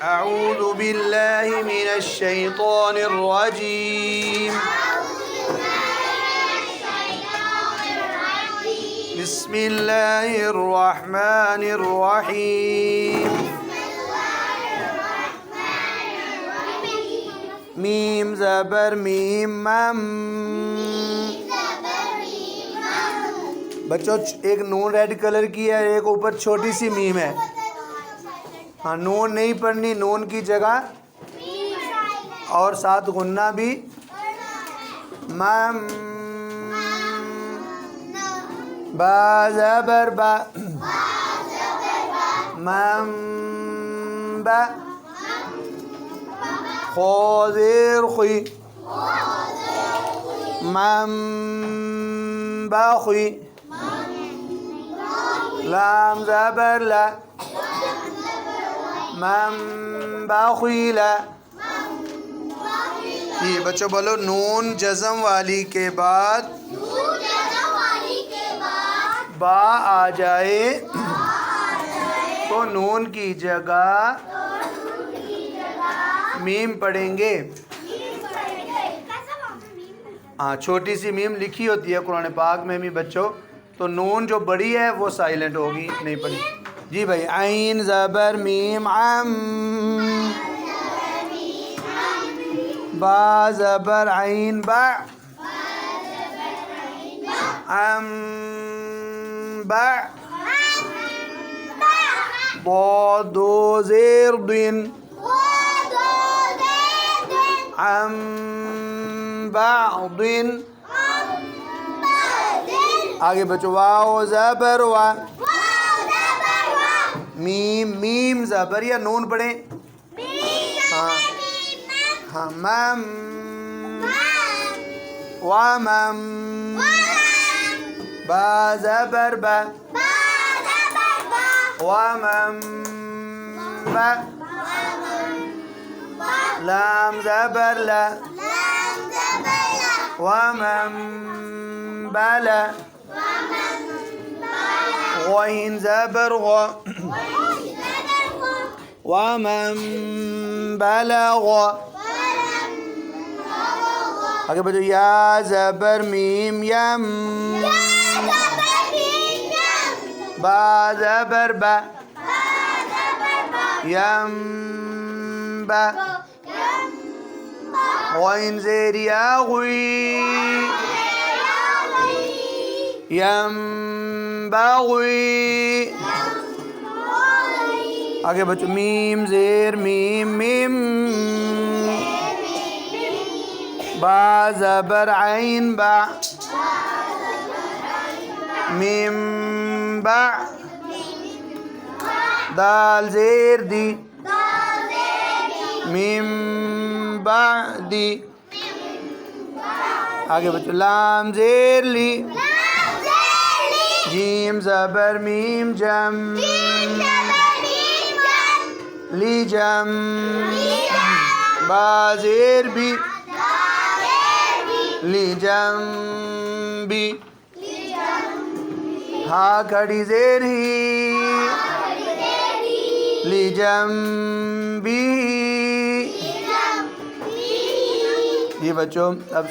अऊज़ु बिल्लाहि मिनश शैतानिर रजीम। बिस्मिल्लाहिर रहमानिर रहीम। Meme ज़बर meme मम। बच्चों एक नून रेड कलर की है, एक ऊपर छोटी सी मीम है। हाँ, नून नहीं पढ़नी, नून की जगह और साथ गुन्ना भी। मम बा ज़बर बा। मम बा। खो ज़ेर खुई। मम बा खुई। लाम ज़बर ला। मम बा खुई ला। ये बच्चों बोलो, नून जज़म वाली के बाद बा आ जाए तो नून की जगह मीम पढ़ेंगे। हाँ, छोटी सी मीम लिखी होती है कुरान पाक में भी बच्चों, तो नून जो बड़ी है वो साइलेंट होगी, नहीं पढ़ी। जी भाई, आइन ज़बर मीम अम। बा ज़बर आइन बा। अम बा। बो दो ज़ेर दिन। अम बादिन। आगे बच्चों, वाओ ज़बर वा। मीम मीम ज़बर या नून पढ़े। हाँ हाँ, मम वा मम। बा ज़बर बा। वा मम बा। लाम ज़बर ला। वा मम बला। गइन ज़बर गो। वा मम बलग। आगे बच्चों, या ज़बर मीम यम। बा ज़बर बा। यम बा। गइन ज़ेर या गुई। यम बागुई। आगे बच्चों, मीम ज़ेर मीम मिम। बा ज़बर आइन बा। मिम बा। दाल ज़ेर दी। मिम बा दी। आगे बच्चों, लाम ज़ेर ली। जीम ज़बर मीम जम। ली जम। बा ज़ेर भी। ली जम भी। हा खड़ी ज़ेर ही। ली जम भी। ये बच्चों अब